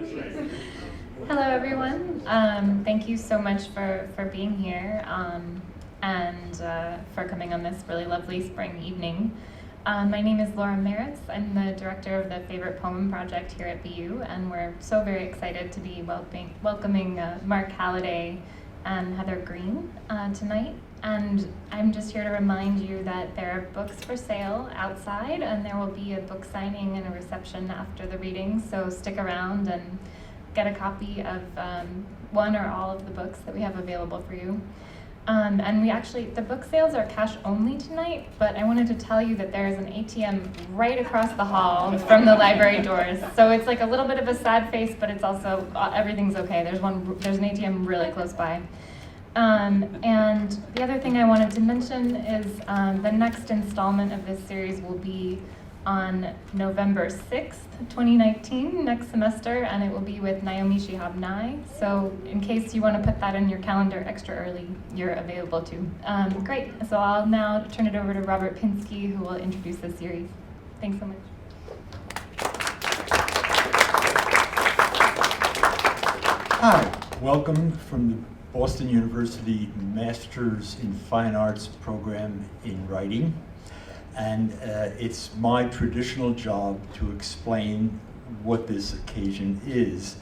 Hello, everyone. Thank you so much for being here and for coming on this really lovely spring evening. My name is Laura Maritz. I'm the director of the Favorite Poem Project here at BU, and we're so very excited to be welcoming Mark Halliday and Heather Green tonight. And I'm just here to remind you that there are books for sale outside, and there will be a book signing and a reception after the reading, so stick around and get a copy of one or all of the books that we have available for you. And the book sales are cash only tonight, but I wanted to tell you that there is an ATM right across the hall from the library doors. So it's like a little bit of a sad face, but it's also, everything's okay. There's an ATM really close by. And the other thing I wanted to mention is the next installment of this series will be on November 6th, 2019, next semester, and it will be with Naomi Shihab Nye. So in case you want to put that in your calendar extra early, you're available to. Great, so I'll now turn it over to Robert Pinsky, who will introduce the series. Thanks so much. Hi, welcome from the Boston University Masters in Fine Arts program in writing. And it's my traditional job to explain what this occasion is.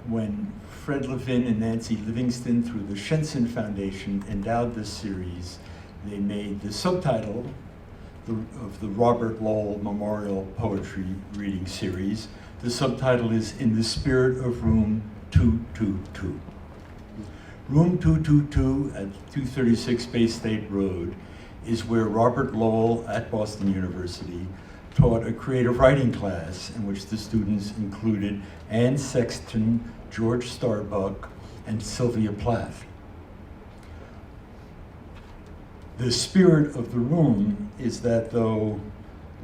When Fred Levin and Nancy Livingston, through the Shenson Foundation, endowed this series, they made the subtitle of the Robert Lowell Memorial Poetry Reading Series. The subtitle is In the Spirit of Room 222. Room 222 at 236 Bay State Road is where Robert Lowell at Boston University taught a creative writing class in which the students included Anne Sexton, George Starbuck, and Sylvia Plath. The spirit of the room is that though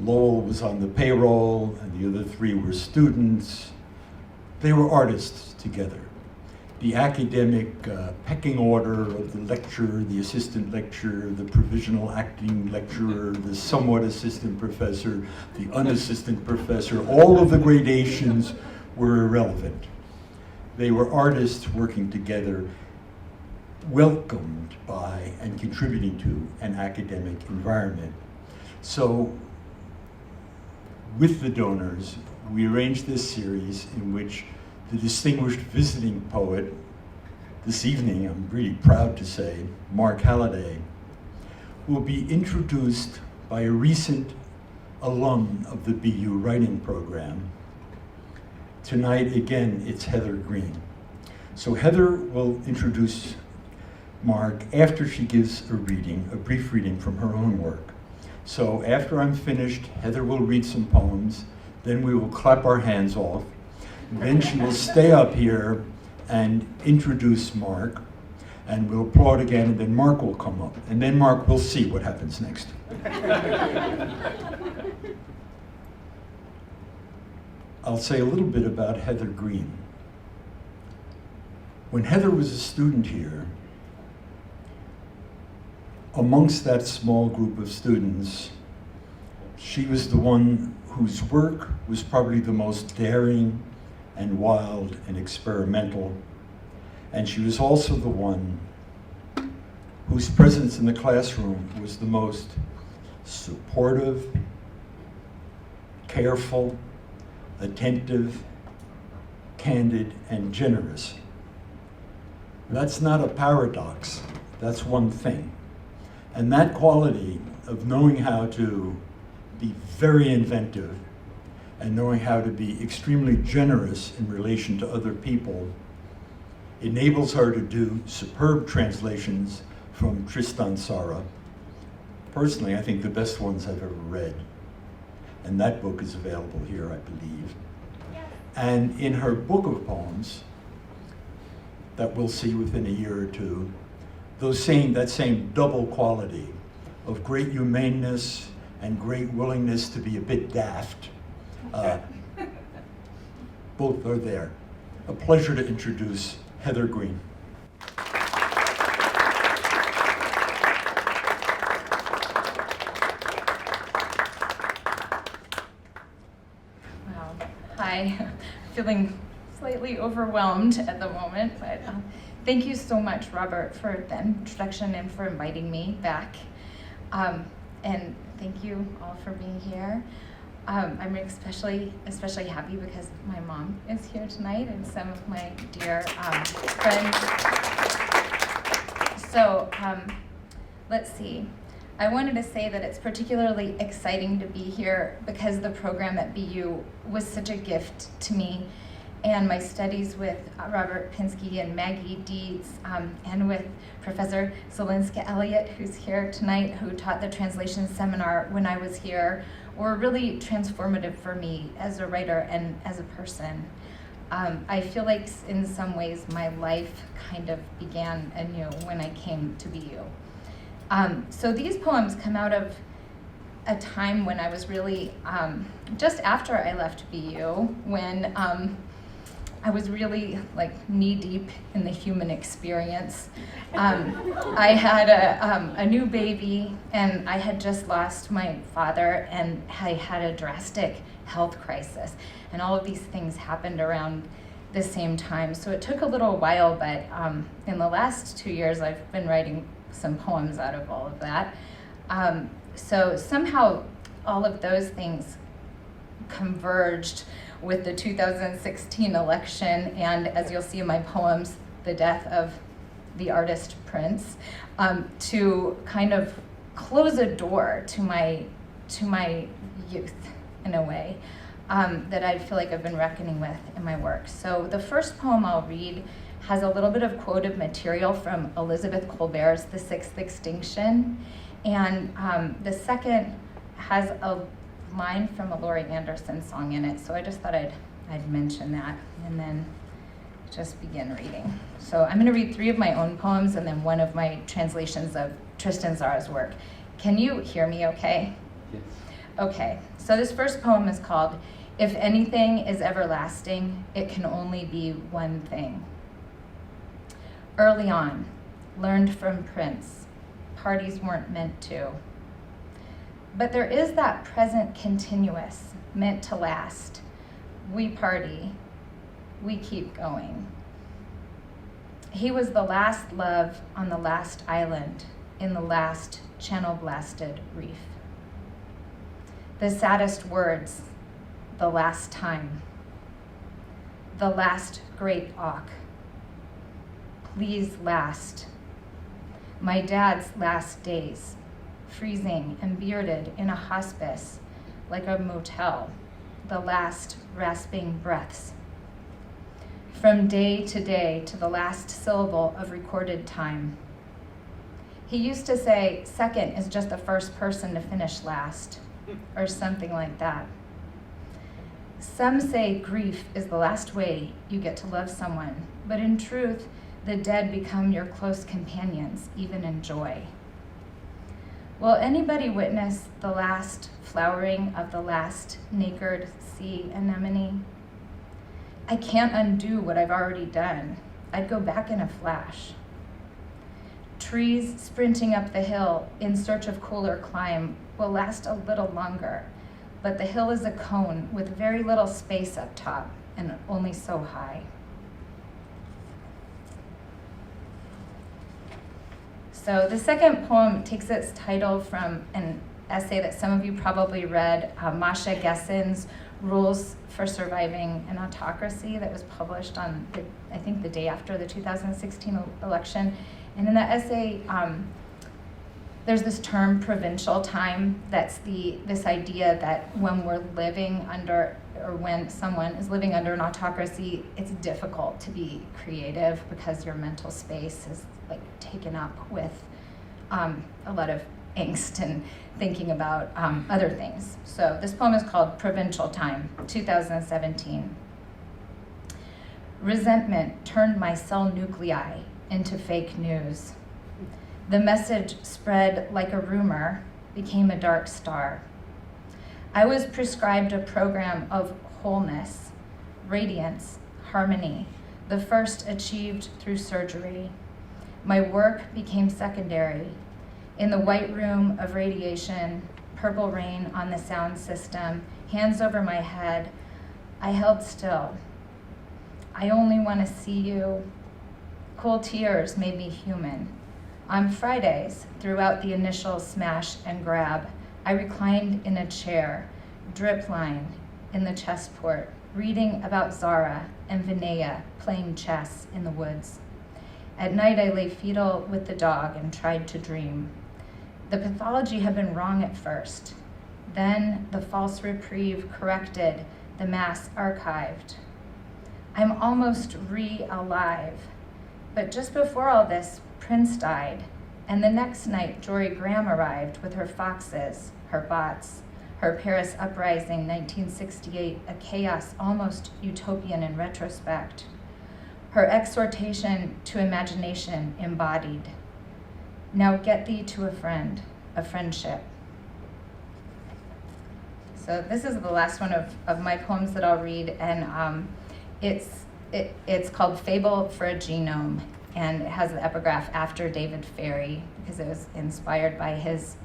Lowell was on the payroll and the other three were students, they were artists together. The academic pecking order of the lecturer, the assistant lecturer, the provisional acting lecturer, the somewhat assistant professor, the unassistant professor, all of the gradations were irrelevant. They were artists working together, welcomed by and contributing to an academic environment. So with the donors, we arranged this series in which the distinguished visiting poet this evening, I'm really proud to say, Mark Halliday, will be introduced by a recent alum of the BU writing program. Tonight, again, it's Heather Green. So Heather will introduce Mark after she gives a brief reading from her own work. So after I'm finished, Heather will read some poems, then we will clap our hands off. Then she will stay up here and introduce Mark, and we'll applaud again, and then Mark will come up. And then Mark will see what happens next. I'll say a little bit about Heather Green. When Heather was a student here, amongst that small group of students, she was the one whose work was probably the most daring and wild and experimental. And she was also the one whose presence in the classroom was the most supportive, careful, attentive, candid, and generous. That's not a paradox, that's one thing. And that quality of knowing how to be very inventive and knowing how to be extremely generous in relation to other people enables her to do superb translations from Tristan Tzara. Personally, I think the best ones I've ever read. And that book is available here, I believe. Yes. And in her book of poems, that we'll see within a year or two, that same double quality of great humaneness and great willingness to be a bit daft, both are there. A pleasure to introduce Heather Green. Wow. Hi. feeling slightly overwhelmed at the moment, but thank you so much, Robert, for the introduction and for inviting me back. And thank you all for being here. I'm especially happy because my mom is here tonight and some of my dear friends. So let's see. I wanted to say that it's particularly exciting to be here because the program at BU was such a gift to me, and my studies with Robert Pinsky and Maggie Dietz, and with Professor Zelinska Elliott, who's here tonight, who taught the translation seminar when I was here, were really transformative for me as a writer and as a person. I feel like in some ways my life kind of began anew when I came to BU. So these poems come out of a time when I was really, just after I left BU, when I was really like knee deep in the human experience. I had a new baby, and I had just lost my father, and I had a drastic health crisis. And all of these things happened around the same time. So it took a little while, but in the last 2 years, I've been writing some poems out of all of that. So somehow all of those things converged with the 2016 election, and as you'll see in my poems, the death of the artist Prince, to kind of close a door to my youth in a way that I feel like I've been reckoning with in my work. So the first poem I'll read has a little bit of quoted material from Elizabeth Colbert's The Sixth Extinction, and the second has a line from a Laurie Anderson song in it, so I just thought I'd mention that and then just begin reading. So I'm going to read 3 of my own poems and then one of my translations of Tristan Tzara's work. Can you hear me okay? Yes. Okay, so this first poem is called If Anything is Everlasting, It Can Only Be One Thing. Early on, learned from Prince, parties weren't meant to. But there is that present continuous, meant to last. We party, we keep going. He was the last love on the last island in the last channel-blasted reef. The saddest words, the last time. The last great auk. Please last. My dad's last days. Freezing and bearded in a hospice like a motel, the last rasping breaths. From day to the last syllable of recorded time. He used to say, second is just the first person to finish last, or something like that. Some say grief is the last way you get to love someone, but in truth, the dead become your close companions, even in joy. Will anybody witness the last flowering of the last naked sea anemone? I can't undo what I've already done. I'd go back in a flash. Trees sprinting up the hill in search of cooler climb will last a little longer, but the hill is a cone with very little space up top and only so high. So the second poem takes its title from an essay that some of you probably read, Masha Gessen's Rules for Surviving an Autocracy, that was published on, I think, the day after the 2016 election. And in that essay, there's this term, provincial time, that's this idea that when we're living under, or when someone is living under an autocracy, it's difficult to be creative because your mental space is like taken up with a lot of angst and thinking about other things. So this poem is called Provincial Time, 2017. Resentment turned my cell nuclei into fake news. The message spread like a rumor, became a dark star. I was prescribed a program of wholeness, radiance, harmony, the first achieved through surgery. My work became secondary. In the white room of radiation, purple rain on the sound system, hands over my head, I held still, I only want to see you. Cool tears made me human. On Fridays, throughout the initial smash and grab, I reclined in a chair, drip line in the chessport, reading about Zara and Vinaya playing chess in the woods. At night, I lay fetal with the dog and tried to dream. The pathology had been wrong at first. Then the false reprieve corrected, the mass archived. I'm almost re-alive. But just before all this, Prince died, and the next night, Jory Graham arrived with her foxes, her bots, her Paris Uprising 1968, a chaos almost utopian in retrospect. Her exhortation to imagination embodied. Now get thee to a friendship. So this is the last one of my poems that I'll read, and it's called Fable for a Genome, and it has the epigraph after David Ferry, because it was inspired by his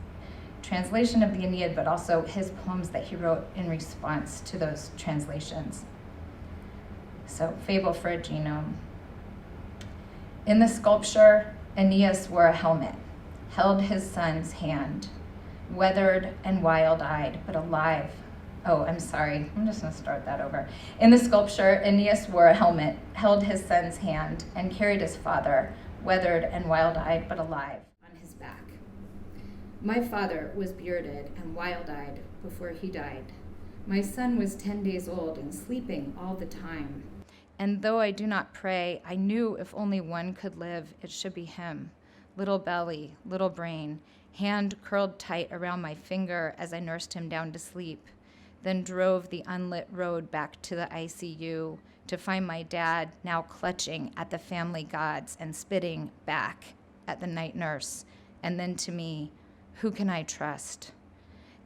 translation of the Aeneid, but also his poems that he wrote in response to those translations. So, Fable for a Genome. In the sculpture, Aeneas wore a helmet, held his son's hand, weathered and wild-eyed, but alive. Oh, I'm sorry, I'm just gonna start that over. In the sculpture, Aeneas wore a helmet, held his son's hand, and carried his father, weathered and wild-eyed, but alive, on his back. My father was bearded and wild-eyed before he died. My son was 10 days old and sleeping all the time. And though I do not pray, I knew if only one could live, it should be him. Little belly, little brain, hand curled tight around my finger as I nursed him down to sleep, then drove the unlit road back to the ICU to find my dad now clutching at the family gods and spitting back at the night nurse, and then to me, who can I trust?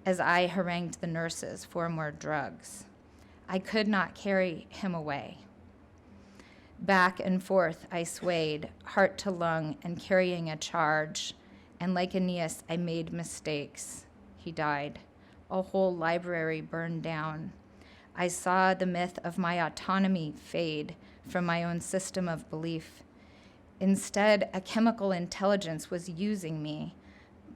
As I harangued the nurses for more drugs. I could not carry him away. Back and forth I swayed, heart to lung and carrying a charge, and like Aeneas, I made mistakes. He died. A whole library burned down. I saw the myth of my autonomy fade from my own system of belief. Instead, a chemical intelligence was using me,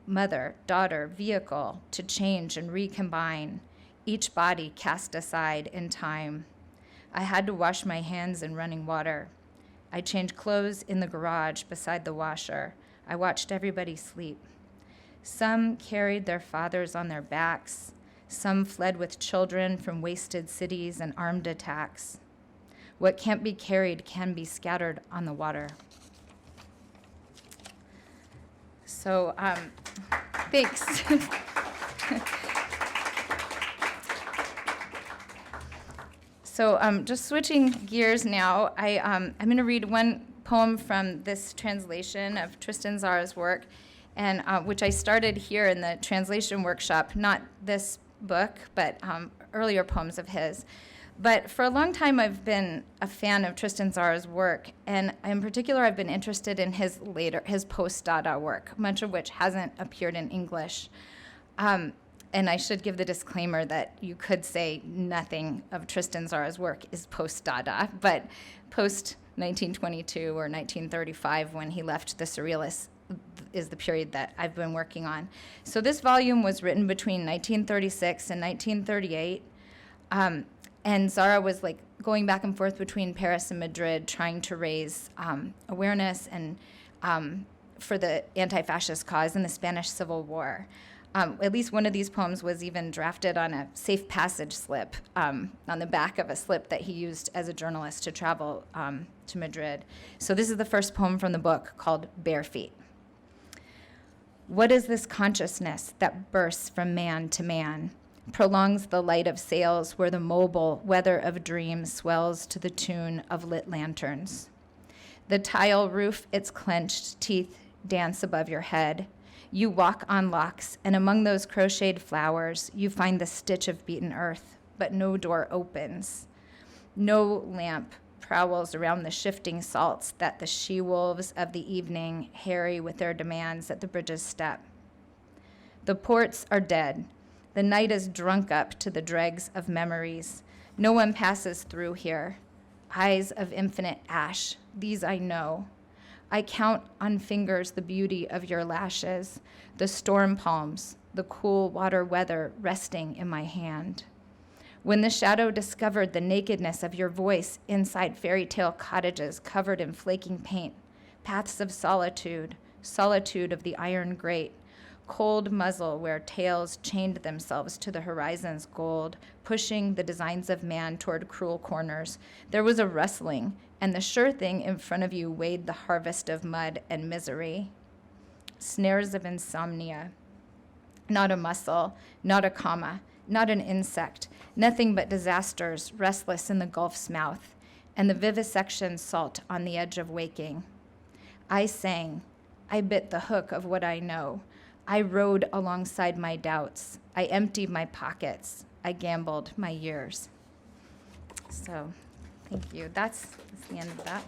mother, daughter, vehicle, to change and recombine, each body cast aside in time. I had to wash my hands in running water. I changed clothes in the garage beside the washer. I watched everybody sleep. Some carried their fathers on their backs. Some fled with children from wasted cities and armed attacks. What can't be carried can be scattered on the water. So, thanks. So just switching gears now, I'm going to read one poem from this translation of Tristan Tzara's work, and which I started here in the translation workshop, not this book, but earlier poems of his. But for a long time, I've been a fan of Tristan Tzara's work, and in particular, I've been interested in his post-Dada work, much of which hasn't appeared in English. And I should give the disclaimer that you could say nothing of Tristan Tzara's work is post-Dada, but post-1922 or 1935, when he left the Surrealists, is the period that I've been working on. So this volume was written between 1936 and 1938, and Tzara was like going back and forth between Paris and Madrid, trying to raise awareness and for the anti-fascist cause in the Spanish Civil War. At least one of these poems was even drafted on a safe passage slip, on the back of a slip that he used as a journalist to travel to Madrid. So this is the first poem from the book, called Bare Feet. What is this consciousness that bursts from man to man, prolongs the light of sails where the mobile weather of dreams swells to the tune of lit lanterns? The tile roof, its clenched teeth dance above your head. You walk on locks, and among those crocheted flowers, you find the stitch of beaten earth, but no door opens. No lamp prowls around the shifting salts that the she-wolves of the evening harry with their demands at the bridge's step. The ports are dead. The night is drunk up to the dregs of memories. No one passes through here. eyes of infinite ash, these I know. I count on fingers the beauty of your lashes, the storm palms, the cool water weather resting in my hand. When the shadow discovered the nakedness of your voice inside fairy tale cottages covered in flaking paint, paths of solitude, solitude of the iron grate, cold muzzle where tales chained themselves to the horizon's gold, pushing the designs of man toward cruel corners, there was a rustling, and the sure thing in front of you weighed the harvest of mud and misery. Snares of insomnia. Not a muscle, not a comma, not an insect, nothing but disasters restless in the gulf's mouth, and the vivisection salt on the edge of waking. I sang. I bit the hook of what I know. I rode alongside my doubts. I emptied my pockets. I gambled my years. So, thank you. That's the end of that.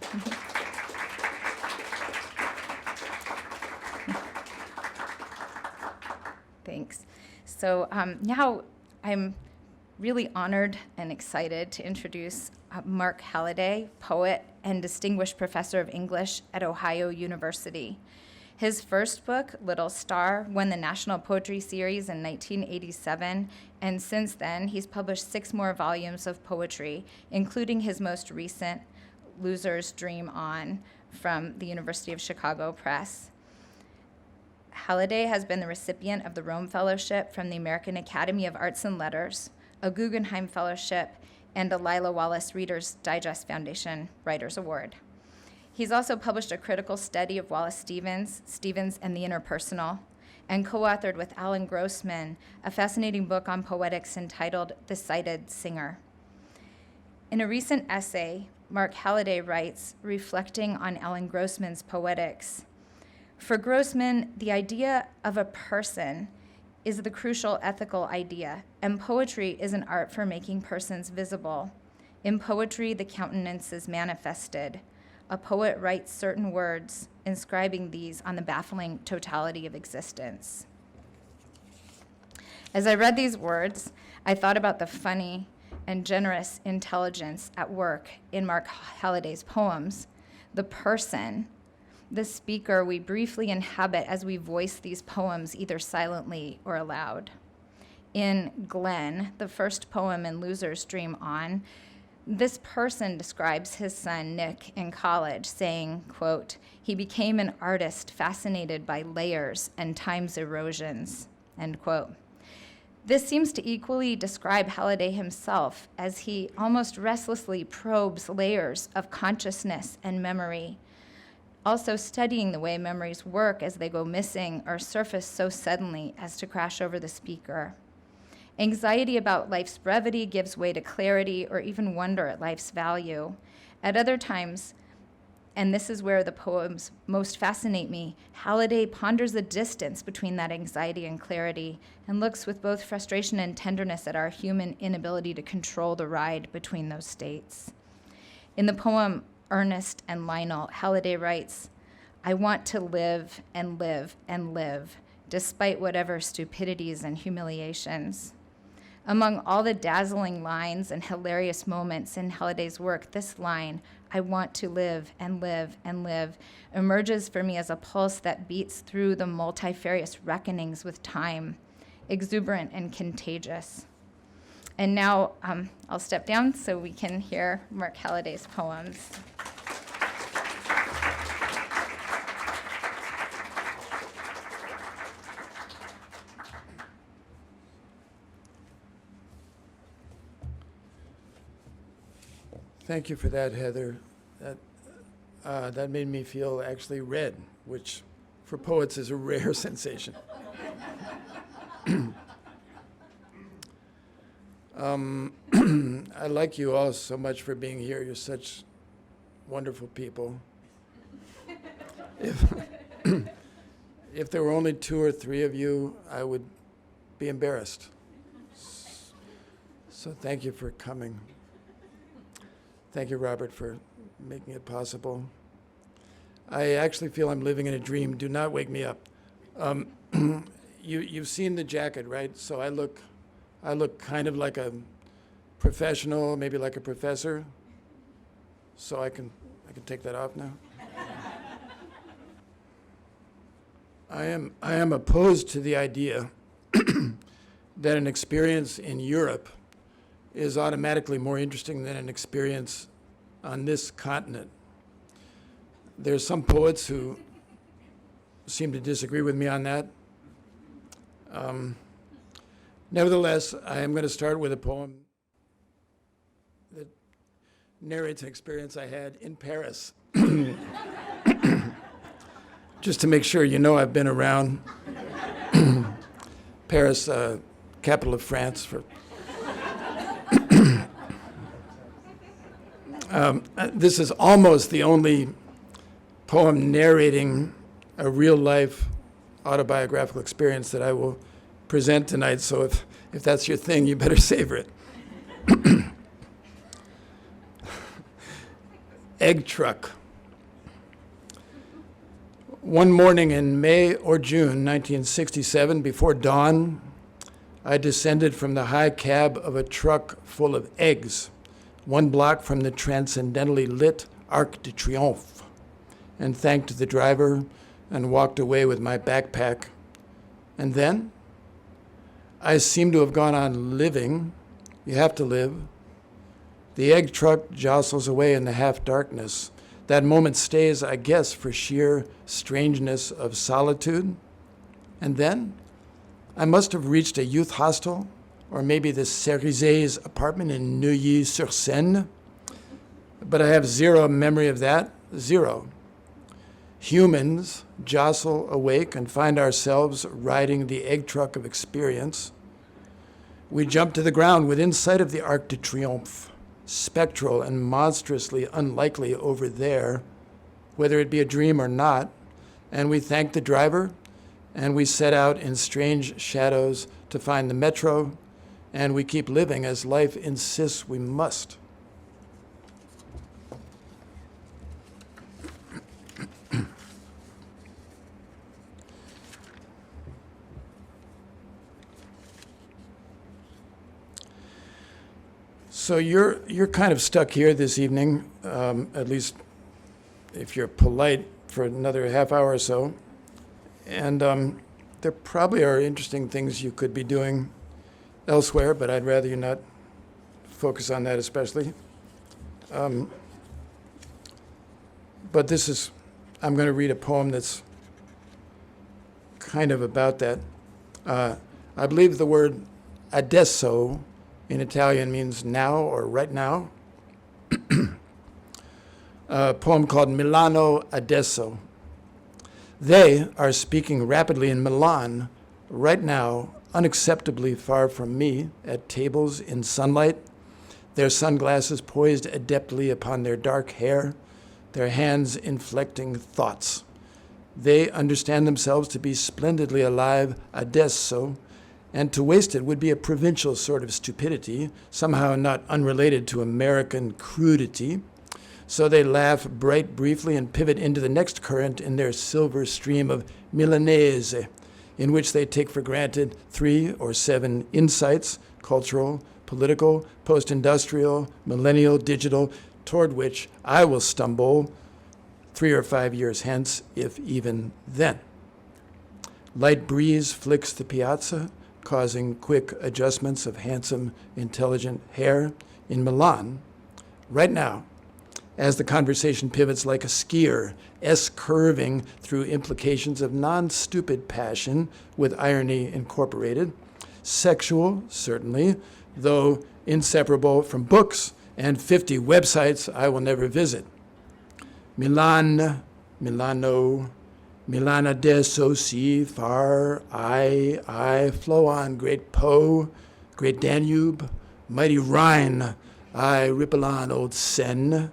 Thanks. So now I'm really honored and excited to introduce Mark Halliday, poet and distinguished professor of English at Ohio University. His first book, Little Star, won the National Poetry Series in 1987, and since then he's published 6 more volumes of poetry, including his most recent, Loser's Dream On, from the University of Chicago Press. Halliday has been the recipient of the Rome Fellowship from the American Academy of Arts and Letters, a Guggenheim Fellowship, and a Lila Wallace Reader's Digest Foundation Writers Award. He's also published a critical study of Wallace Stevens, Stevens and the Interpersonal, and co-authored with Alan Grossman a fascinating book on poetics entitled The Sighted Singer. In a recent essay, Mark Halliday writes, reflecting on Alan Grossman's poetics, for Grossman, the idea of a person is the crucial ethical idea, and poetry is an art for making persons visible. In poetry, the countenance is manifested. A poet writes certain words, inscribing these on the baffling totality of existence. As I read these words, I thought about the funny and generous intelligence at work in Mark Halliday's poems. The person, the speaker we briefly inhabit as we voice these poems either silently or aloud. In Glenn, the first poem in Loser's Dream On, this person describes his son, Nick, in college, saying, quote, he became an artist fascinated by layers and time's erosions, end quote. This seems to equally describe Halliday himself as he almost restlessly probes layers of consciousness and memory, also studying the way memories work as they go missing or surface so suddenly as to crash over the speaker. Anxiety about life's brevity gives way to clarity or even wonder at life's value. At other times, and this is where the poems most fascinate me, Halliday ponders the distance between that anxiety and clarity and looks with both frustration and tenderness at our human inability to control the ride between those states. In the poem Ernest and Lionel, Halliday writes, I want to live and live and live, despite whatever stupidities and humiliations. Among all the dazzling lines and hilarious moments in Halliday's work, this line, I want to live and live and live, emerges for me as a pulse that beats through the multifarious reckonings with time, exuberant and contagious. And now I'll step down so we can hear Mark Halliday's poems. Thank you for that, Heather. That made me feel actually red, which for poets is a rare sensation. I like you all so much for being here. You're such wonderful people. If there were only 2 or 3 of you, I would be embarrassed. So thank you for coming. Thank you, Robert, for making it possible. I actually feel I'm living in a dream. Do not wake me up. You've seen the jacket, right? So I look kind of like a professional, maybe like a professor. so I can take that off now. I am opposed to the idea that an experience in Europe is automatically more interesting than an experience on this continent. There's some poets who seem to disagree with me on that. Nevertheless, I am going to start with a poem that narrates an experience I had in Paris. Just to make sure you know I've been around. Paris, capital of France. This is almost the only poem narrating a real-life autobiographical experience that I will present tonight, so if that's your thing, you better savor it. Egg Truck. One morning in May or June 1967, before dawn, I descended from the high cab of a truck full of eggs, 1 block from the transcendently lit Arc de Triomphe, and thanked the driver and walked away with my backpack. And then I seem to have gone on living. You have to live. The egg truck jostles away in the half-darkness. That moment stays, I guess, for sheer strangeness of solitude. And then I must have reached a youth hostel, or maybe the Cerizet's apartment in Neuilly-sur-Seine. But I have zero memory of that, zero. Humans jostle awake and find ourselves riding the egg truck of experience. We jump to the ground within sight of the Arc de Triomphe, spectral and monstrously unlikely over there, whether it be a dream or not, and we thank the driver, and we set out in strange shadows to find the metro, and we keep living as life insists we must. So you're kind of stuck here this evening, at least if you're polite, for another half hour or so. And there probably are interesting things you could be doing elsewhere, but I'd rather you not focus on that especially. But I'm going to read a poem that's kind of about that. I believe the word adesso in Italian means now or right now. A poem called Milano Adesso. They are speaking rapidly in Milan right now, unacceptably far from me, at tables in sunlight, their sunglasses poised adeptly upon their dark hair, their hands inflecting thoughts. They understand themselves to be splendidly alive adesso, and to waste it would be a provincial sort of stupidity, somehow not unrelated to American crudity. So they laugh bright briefly and pivot into the next current in their silver stream of Milanese, in which they take for granted 3 or 7 insights, cultural, political, post-industrial, millennial, digital, toward which I will stumble 3 or 5 years hence, if even then. Light breeze flicks the piazza, causing quick adjustments of handsome, intelligent hair in Milan. Right now, as the conversation pivots like a skier, S-curving through implications of non-stupid passion with irony incorporated, sexual, certainly, though inseparable from books and 50 websites I will never visit. Milan, Milano, Milan adesso si far, I flow on, great Po, great Danube, mighty Rhine, I ripple on, old Seine.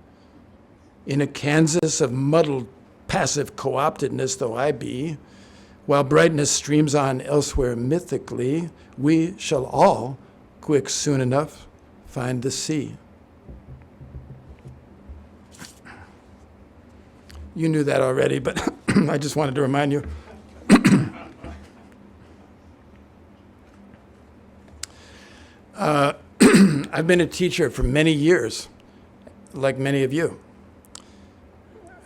In a Kansas of muddled, passive co-optedness though I be, while brightness streams on elsewhere mythically, we shall all, quick soon enough, find the sea. You knew that already, but I just wanted to remind you. I've been a teacher for many years, like many of you.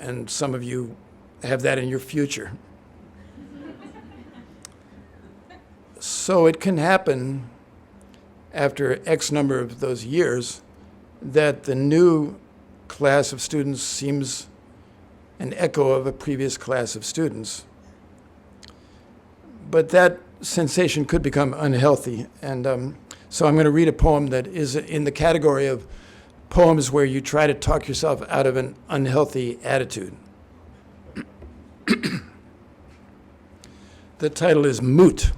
and some of you have that in your future. So it can happen after X number of those years that the new class of students seems an echo of a previous class of students. But that sensation could become unhealthy. And so I'm going to read a poem that is in the category of poems where you try to talk yourself out of an unhealthy attitude. The title is Moot.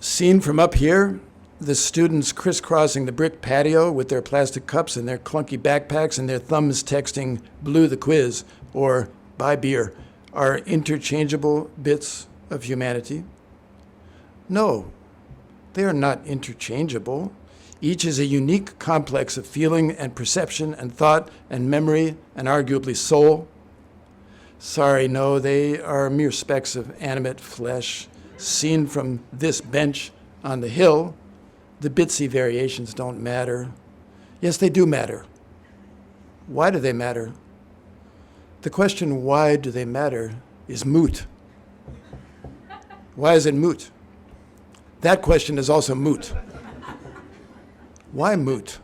Seen from up here, the students crisscrossing the brick patio with their plastic cups and their clunky backpacks and their thumbs texting "Blew the quiz" or "Buy beer" are interchangeable bits of humanity. No, they are not interchangeable. Each is a unique complex of feeling and perception and thought and memory and arguably soul. Sorry, no, they are mere specks of animate flesh. Seen from this bench on the hill, the bitsy variations don't matter. Yes, they do matter. Why do they matter? The question, why do they matter, is moot. Why is it moot? That question is also moot. Why moot?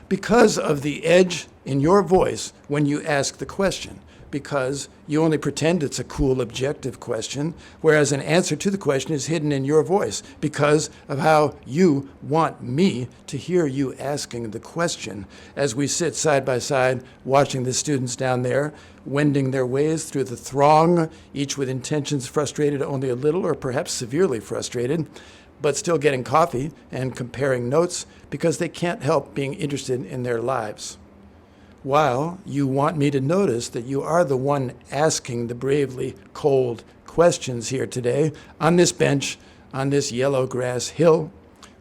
Because of the edge in your voice when you ask the question. Because you only pretend it's a cool, objective question, whereas an answer to the question is hidden in your voice. Because of how you want me to hear you asking the question as we sit side by side watching the students down there wending their ways through the throng, each with intentions frustrated only a little or perhaps severely frustrated, but still getting coffee and comparing notes because they can't help being interested in their lives. While you want me to notice that you are the one asking the bravely cold questions here today on this bench, on this yellow grass hill,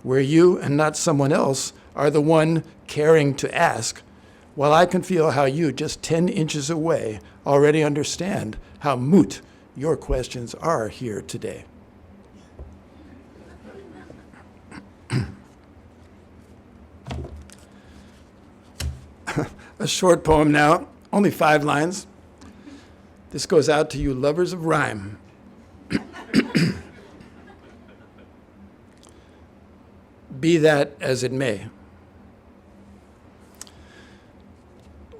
where you and not someone else are the one caring to ask, while I can feel how you, just 10 inches away, already understand how moot your questions are here today. A short poem now, only 5 lines. This goes out to you lovers of rhyme. Be that as it may.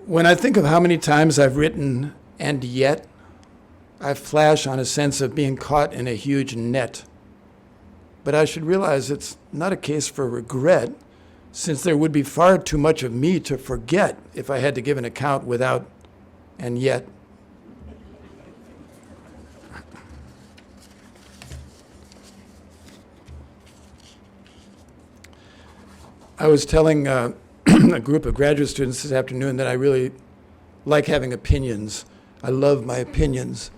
When I think of how many times I've written "and yet," I flash on a sense of being caught in a huge net. But I should realize it's not a case for regret, since there would be far too much of me to forget if I had to give an account without "and yet." I was telling a group of graduate students this afternoon that I really like having opinions. I love my opinions.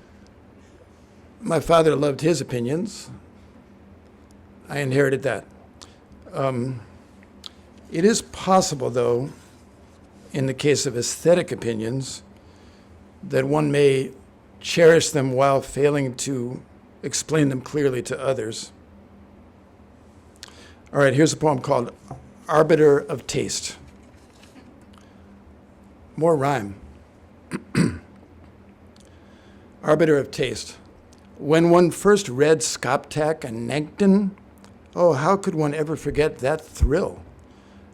My father loved his opinions. I inherited that. It is possible, though, in the case of aesthetic opinions, that one may cherish them while failing to explain them clearly to others. All right, here's a poem called Arbiter of Taste. More rhyme. Arbiter of Taste. When one first read Skoptak and Nankton, oh, how could one ever forget that thrill?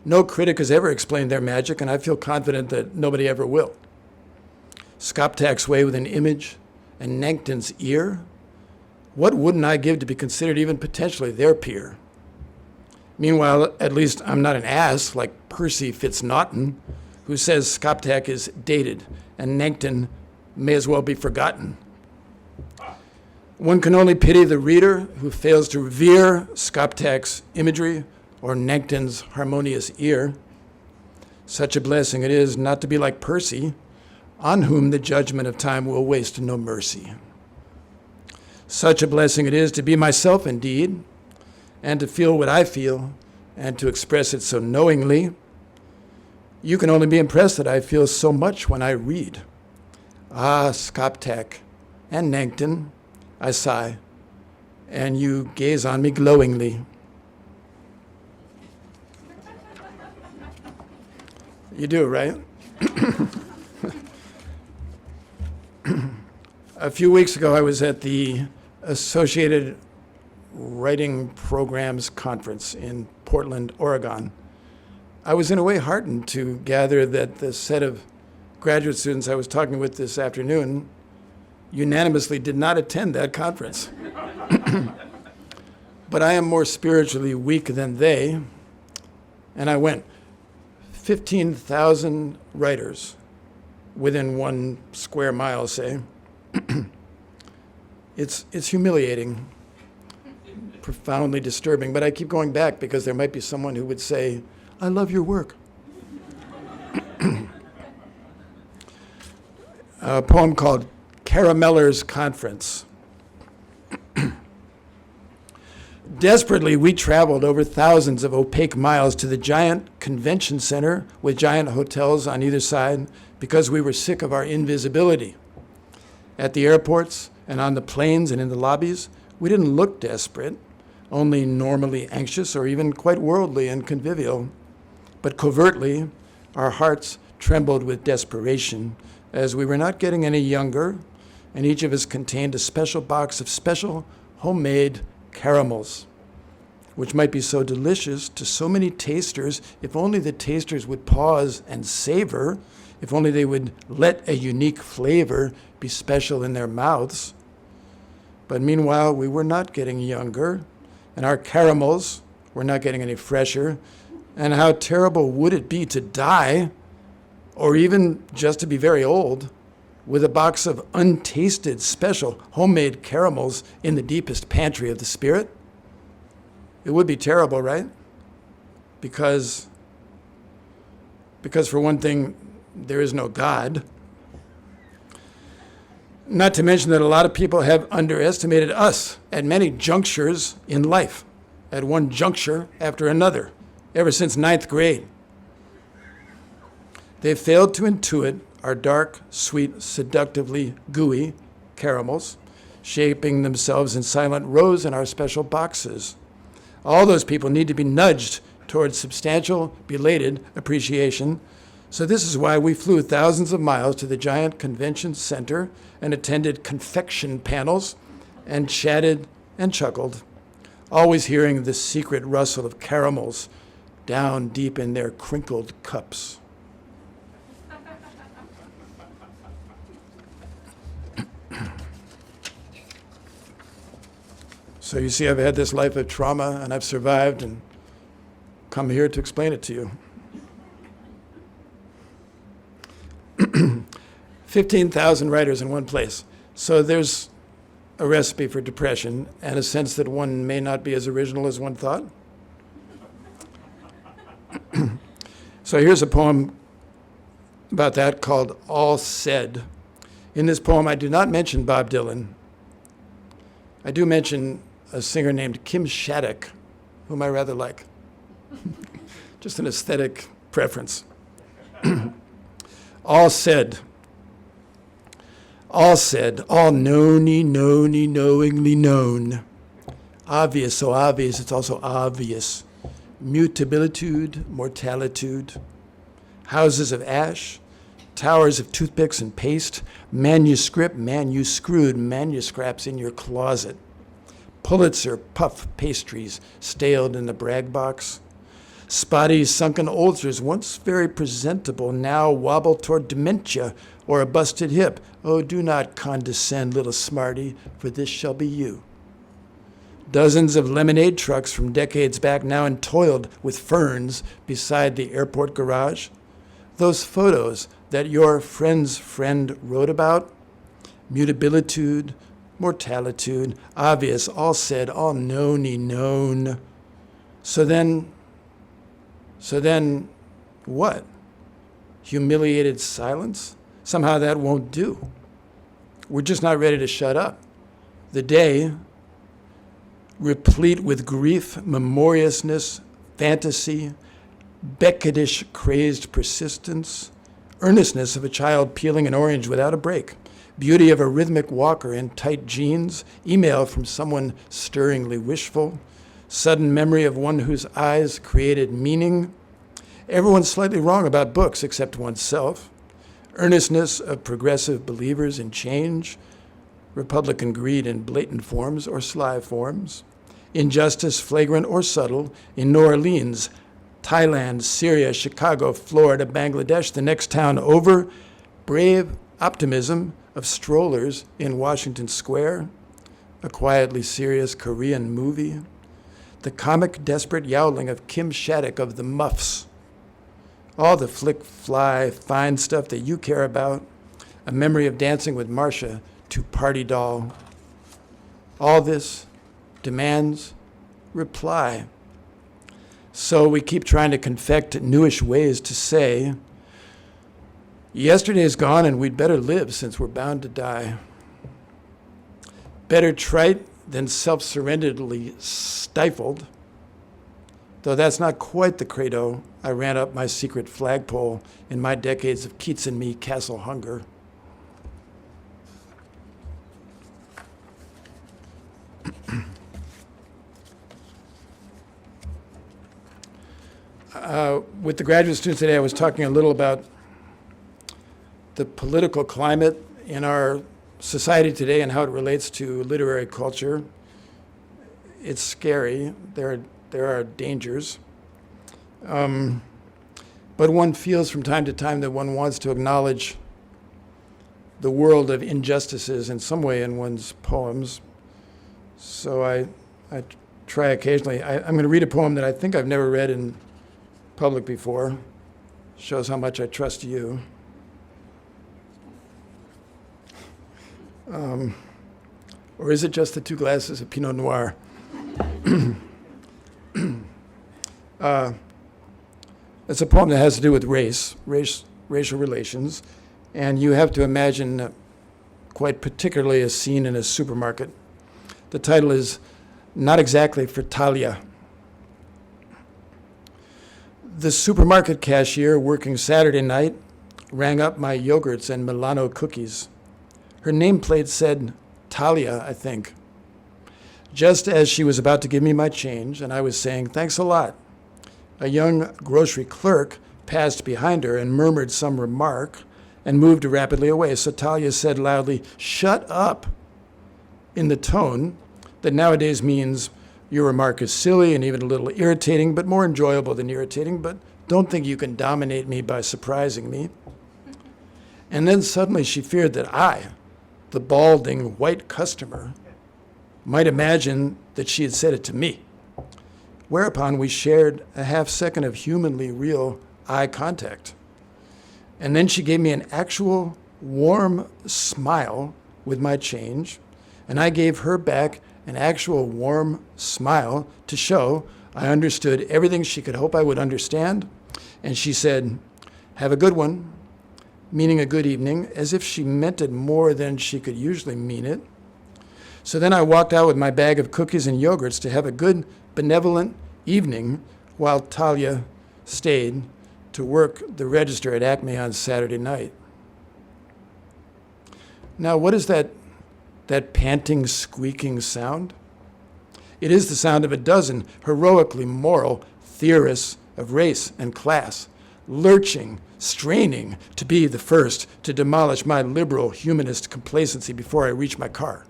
No critic has ever explained their magic, and I feel confident that nobody ever will. Skoptak's way with an image and Nankton's ear. What wouldn't I give to be considered even potentially their peer? Meanwhile, at least I'm not an ass like Percy Fitznaughton, who says Skoptak is dated and Nankton may as well be forgotten. One can only pity the reader who fails to revere Skoptak's imagery or Nankton's harmonious ear. Such a blessing it is not to be like Percy, on whom the judgment of time will waste no mercy. Such a blessing it is to be myself indeed, and to feel what I feel, and to express it so knowingly. You can only be impressed that I feel so much when I read. Ah, Skoptak and Nankton, I sigh, and you gaze on me glowingly. You do, right? A few weeks ago, I was at the Associated Writing Programs Conference in Portland, Oregon. I was in a way heartened to gather that the set of graduate students I was talking with this afternoon unanimously did not attend that conference. But I am more spiritually weak than they, and I went. 15,000 writers within 1 square mile, say. It's humiliating, profoundly disturbing, but I keep going back because there might be someone who would say, I love your work. A poem called Carameller's Conference. Desperately, we traveled over thousands of opaque miles to the giant convention center with giant hotels on either side because we were sick of our invisibility. At the airports and on the planes and in the lobbies, we didn't look desperate, only normally anxious or even quite worldly and convivial. But covertly, our hearts trembled with desperation as we were not getting any younger, and each of us contained a special box of special homemade caramels, which might be so delicious to so many tasters if only the tasters would pause and savor, if only they would let a unique flavor be special in their mouths. But meanwhile, we were not getting younger, and our caramels were not getting any fresher, and how terrible would it be to die, or even just to be very old, with a box of untasted special homemade caramels in the deepest pantry of the spirit? It would be terrible, right? Because for one thing, there is no God. Not to mention that a lot of people have underestimated us at many junctures in life, at one juncture after another, ever since 9th grade. They failed to intuit our dark, sweet, seductively gooey caramels, shaping themselves in silent rows in our special boxes. All those people need to be nudged towards substantial, belated appreciation. So this is why we flew thousands of miles to the giant convention center and attended confection panels and chatted and chuckled, always hearing the secret rustle of caramels down deep in their crinkled cups. So you see, I've had this life of trauma, and I've survived and come here to explain it to you. 15,000 writers in one place. So there's a recipe for depression and a sense that one may not be as original as one thought. So here's a poem about that called All Said. In this poem, I do not mention Bob Dylan. I do mention a singer named Kim Shattuck, whom I rather like. Just an aesthetic preference. All said, all knowny, knowingly known. Obvious, so obvious, it's also obvious. Mutabilitude, mortalitude. Houses of ash, towers of toothpicks and paste, manuscript, manuscrewed manuscripts in your closet. Pulitzer puff pastries staled in the brag box. Spotty sunken ulcers, once very presentable, now wobble toward dementia or a busted hip. Oh, do not condescend, little smarty, for this shall be you. Dozens of lemonade trucks from decades back now entoiled with ferns beside the airport garage. Those photos that your friend's friend wrote about, mutabilitude, mortalitude, obvious, all said, all knowny known. So then what? Humiliated silence? Somehow that won't do. We're just not ready to shut up. The day, replete with grief, memoriousness, fantasy, Beckettish crazed persistence, earnestness of a child peeling an orange without a break, beauty of a rhythmic walker in tight jeans, email from someone stirringly wishful, sudden memory of one whose eyes created meaning. Everyone's slightly wrong about books except oneself. earnestness of progressive believers in change, Republican greed in blatant forms or sly forms, injustice flagrant or subtle in New Orleans, Thailand, Syria, Chicago, Florida, Bangladesh, the next town over, brave optimism of strollers in Washington Square, a quietly serious Korean movie, the comic desperate yowling of Kim Shattuck of the Muffs, all the flick, fly, fine stuff that you care about, a memory of dancing with Marcia to Party Doll. All this demands reply. So we keep trying to confect newish ways to say, yesterday's gone and we'd better live since we're bound to die. Better trite than self-surrenderedly stifled, though that's not quite the credo I ran up my secret flagpole in my decades of Keats and me castle hunger. With the graduate students today, I was talking a little about the political climate in our society today and how it relates to literary culture. It's scary. There are dangers. But one feels from time to time that one wants to acknowledge the world of injustices in some way in one's poems. So I try occasionally. I'm going to read a poem that I think I've never read in public before. Shows how much I trust you. Or is it just the 2 glasses of Pinot Noir? It's a poem that has to do with racial relations, and you have to imagine quite particularly a scene in a supermarket. The title is Not Exactly for Talia. The supermarket cashier working Saturday night rang up my yogurts and Milano cookies. Her nameplate said Talia, I think. Just as she was about to give me my change, and I was saying, thanks a lot, a young grocery clerk passed behind her and murmured some remark and moved rapidly away. So Talia said loudly, shut up, in the tone that nowadays means your remark is silly and even a little irritating, but more enjoyable than irritating, but don't think you can dominate me by surprising me. And then suddenly she feared that I, the balding white customer, might imagine that she had said it to me. Whereupon we shared a half second of humanly real eye contact. And then she gave me an actual warm smile with my change, and I gave her back an actual warm smile to show I understood everything she could hope I would understand. And she said, have a good one, meaning a good evening, as if she meant it more than she could usually mean it. So then I walked out with my bag of cookies and yogurts to have a good, benevolent evening while Talia stayed to work the register at Acme on Saturday night. Now, what is that panting, squeaking sound? It is the sound of a dozen heroically moral theorists of race and class, lurching, straining to be the first to demolish my liberal humanist complacency before I reach my car.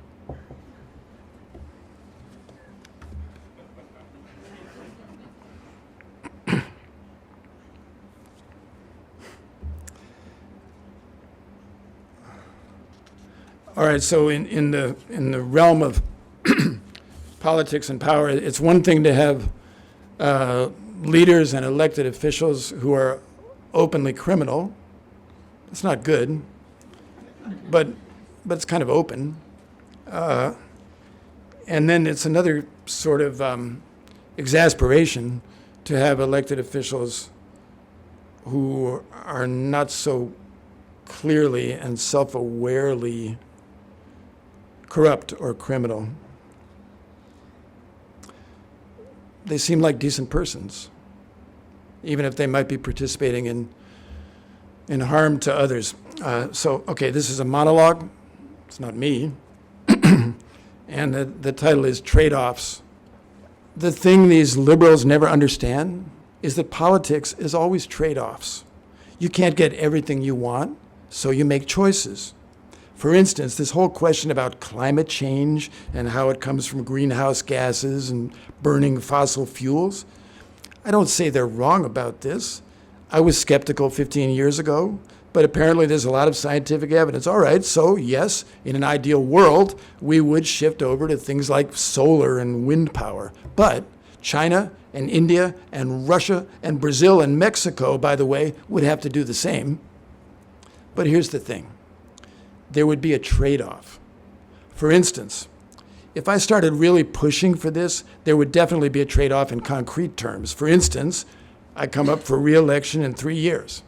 All right, so in the realm of politics and power, it's one thing to have leaders and elected officials who are openly criminal. It's not good, but it's kind of open. And then it's another sort of exasperation to have elected officials who are not so clearly and self-awarely corrupt or criminal. They seem like decent persons, even if they might be participating in harm to others. Okay, this is a monologue. It's not me. And the title is Trade-Offs. The thing these liberals never understand is that politics is always trade-offs. You can't get everything you want, So you make choices. For instance, this whole question about climate change and how it comes from greenhouse gases and burning fossil fuels, I don't say they're wrong about this. I was skeptical 15 years ago, but apparently there's a lot of scientific evidence. All right, so yes, in an ideal world, we would shift over to things like solar and wind power. But China and India and Russia and Brazil and Mexico, by the way, would have to do the same. But here's the thing. There would be a trade-off. For instance, if I started really pushing for this, there would definitely be a trade-off in concrete terms. For instance, I come up for re-election in 3 years.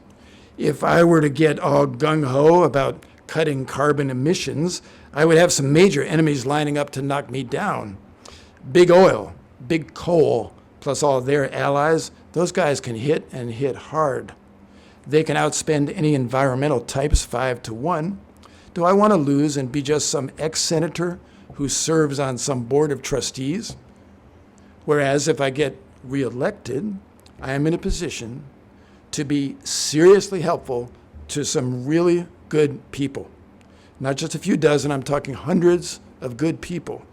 If I were to get all gung-ho about cutting carbon emissions, I would have some major enemies lining up to knock me down. Big oil, big coal, plus all their allies, those guys can hit and hit hard. They can outspend any environmental types 5-1. Do I want to lose and be just some ex-senator who serves on some board of trustees? Whereas if I get reelected, I am in a position to be seriously helpful to some really good people. Not just a few dozen, I'm talking hundreds of good people.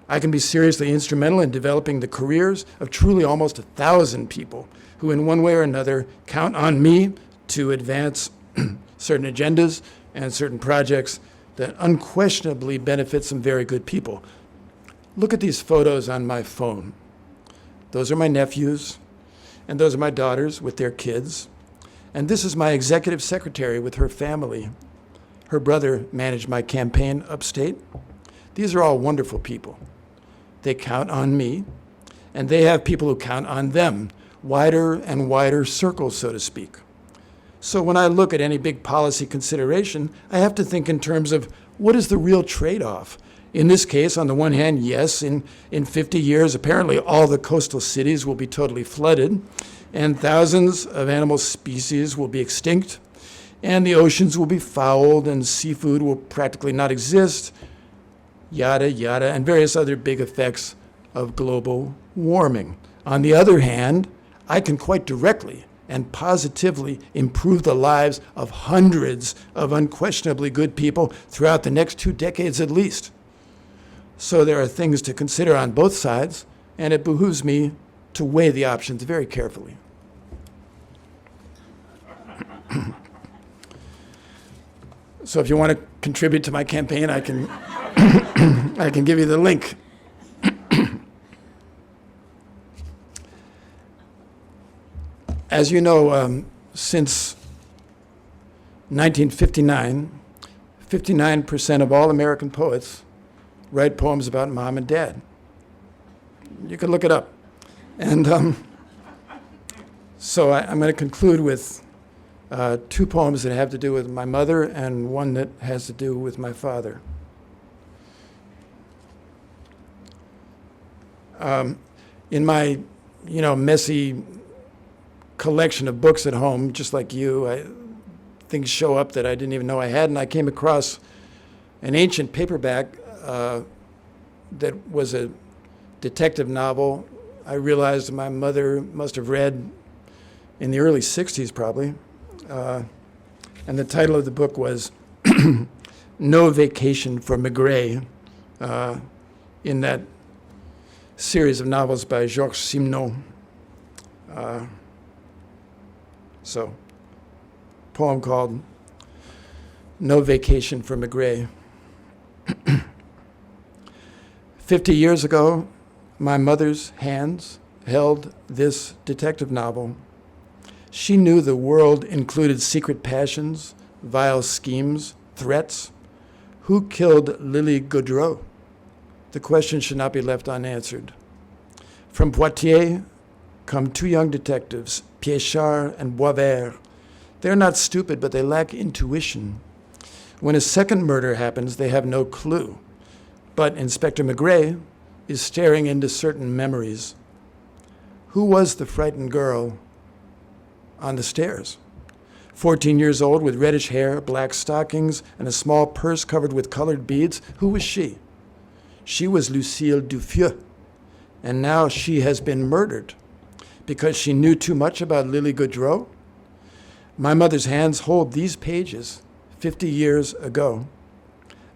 I can be seriously instrumental in developing the careers of truly almost 1,000 people who in one way or another count on me to advance certain agendas and certain projects that unquestionably benefit some very good people. Look at these photos on my phone. Those are my nephews, and those are my daughters with their kids. And this is my executive secretary with her family. Her brother managed my campaign upstate. These are all wonderful people. They count on me, and they have people who count on them, wider and wider circles, so to speak. So when I look at any big policy consideration, I have to think in terms of what is the real trade-off? In this case, on the one hand, yes, in 50 years, apparently all the coastal cities will be totally flooded, and thousands of animal species will be extinct, and the oceans will be fouled, and seafood will practically not exist, yada, yada, and various other big effects of global warming. On the other hand, I can quite directly and positively improve the lives of hundreds of unquestionably good people throughout the next 2 decades at least. So there are things to consider on both sides, and it behooves me to weigh the options very carefully. So if you want to contribute to my campaign, I can I can give you the link. As you know, since 1959, 59% of all American poets write poems about mom and dad. You can look it up. And so I'm going to conclude with 2 poems that have to do with my mother and one that has to do with my father. In my, messy collection of books at home, just like you, things show up that I didn't even know I had, and I came across an ancient paperback that was a detective novel I realized my mother must have read in the early 60s probably, and the title of the book was No Vacation for Maigret, in that series of novels by Georges Simenon. So, poem called No Vacation for Maigret. 50 years ago, my mother's hands held this detective novel. She knew the world included secret passions, vile schemes, threats. Who killed Lily Gaudreau? The question should not be left unanswered. From Poitiers come 2 young detectives, Piéchard and Boisvert. They're not stupid, but they lack intuition. When a second murder happens, they have no clue. But Inspector Maigret is staring into certain memories. Who was the frightened girl on the stairs? 14 years old with reddish hair, black stockings, and a small purse covered with colored beads. Who was she? She was Lucille Dufeu, and now she has been murdered because she knew too much about Lily Gaudreau. My mother's hands hold these pages 50 years ago.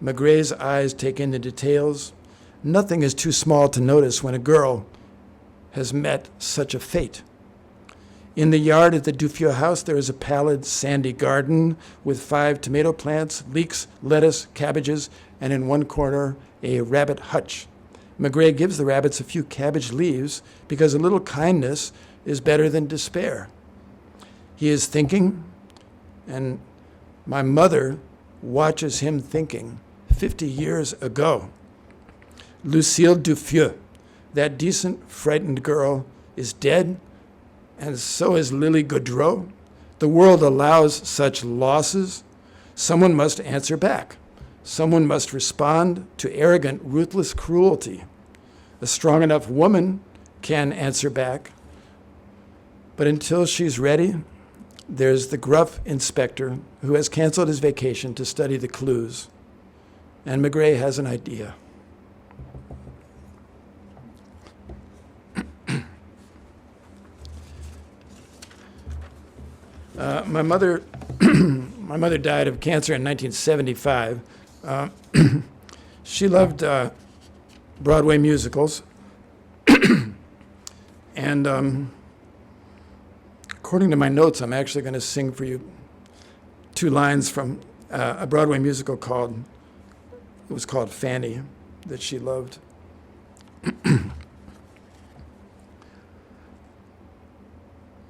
Magrette's eyes take in the details. Nothing is too small to notice when a girl has met such a fate. In the yard at the Duffieux house, there is a pallid, sandy garden with 5 tomato plants, leeks, lettuce, cabbages, and in one corner, a rabbit hutch. Magrette gives the rabbits a few cabbage leaves because a little kindness is better than despair. He is thinking, and my mother watches him thinking 50 years ago. Lucille Duffieux, that decent, frightened girl, is dead, and so is Lily Gaudreau. The world allows such losses. Someone must answer back. Someone must respond to arrogant, ruthless cruelty. A strong enough woman can answer back. But until she's ready, there's the gruff inspector who has canceled his vacation to study the clues. And Magrette has an idea. My mother died of cancer in 1975. She loved Broadway musicals. And according to my notes, I'm actually going to sing for you 2 lines from a Broadway musical called Fanny, that she loved.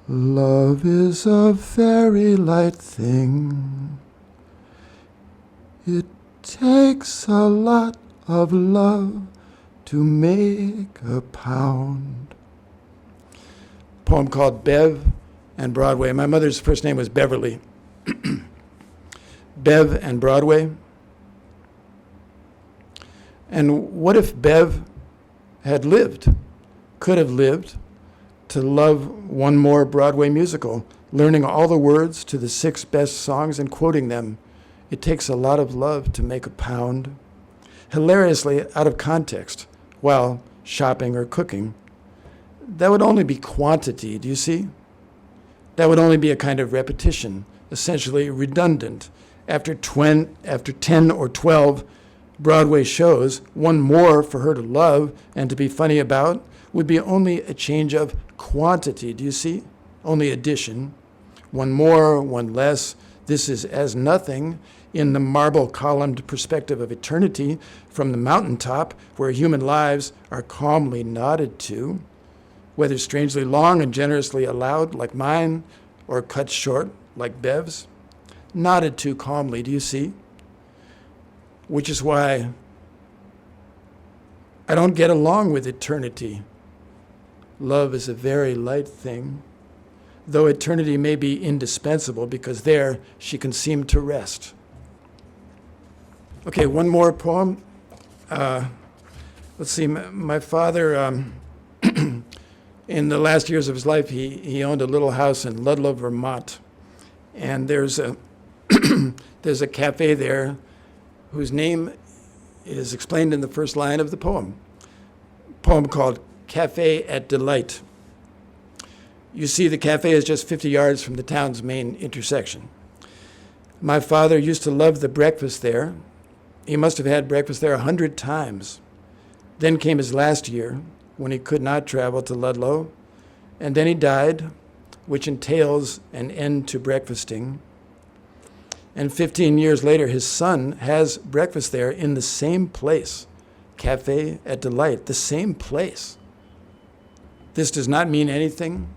Love is a very light thing. It takes a lot of love to make a pound. Poem called Bev and Broadway. My mother's first name was Beverly. Bev and Broadway. And what if Bev had lived, could have lived, to love one more Broadway musical, learning all the words to the 6 best songs and quoting them? It takes a lot of love to make a pound. Hilariously out of context, while shopping or cooking. That would only be quantity, do you see? That would only be a kind of repetition, essentially redundant. After 10 or 12 Broadway shows, one more for her to love and to be funny about would be only a change of quantity, do you see? Only addition. One more, one less. This is as nothing in the marble-columned perspective of eternity from the mountaintop where human lives are calmly nodded to, whether strangely long and generously allowed like mine or cut short like Bev's. Nodded to calmly, do you see? Which is why I don't get along with eternity. Love is a very light thing, though eternity may be indispensable because there she can seem to rest. Okay, one more poem. Let's see, my father, in the last years of his life, he owned a little house in Ludlow, Vermont. And there's a there's a cafe there whose name is explained in the first line of the poem. Poem called Cafe at Delight. You see, the cafe is just 50 yards from the town's main intersection. My father used to love the breakfast there. He must have had breakfast there 100 times. Then came his last year, when he could not travel to Ludlow, and then he died, which entails an end to breakfasting. And 15 years later, his son has breakfast there in the same place, Cafe at Delight, the same place. This does not mean anything.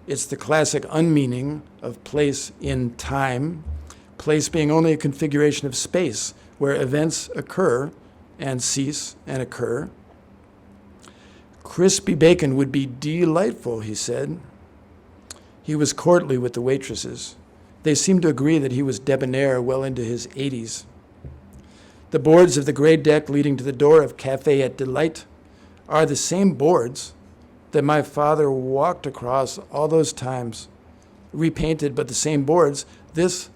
It's the classic unmeaning of place in time, place being only a configuration of space where events occur and cease and occur. Crispy bacon would be delightful, he said. He was courtly with the waitresses. They seemed to agree that he was debonair well into his 80s. The boards of the gray deck leading to the door of Cafe at Delight are the same boards that my father walked across all those times, repainted, but the same boards. This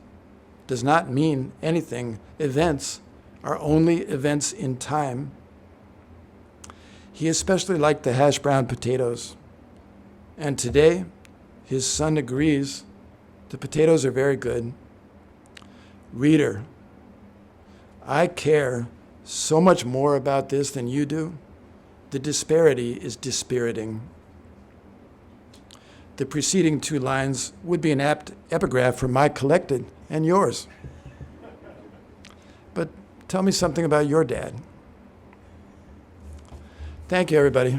does not mean anything. Events are only events in time. He especially liked the hash brown potatoes. And today, his son agrees The potatoes are very good. Reader, I care so much more about this than you do. The disparity is dispiriting. The preceding two lines would be an apt epigraph for my collected and yours. But tell me something about your dad. Thank you, everybody.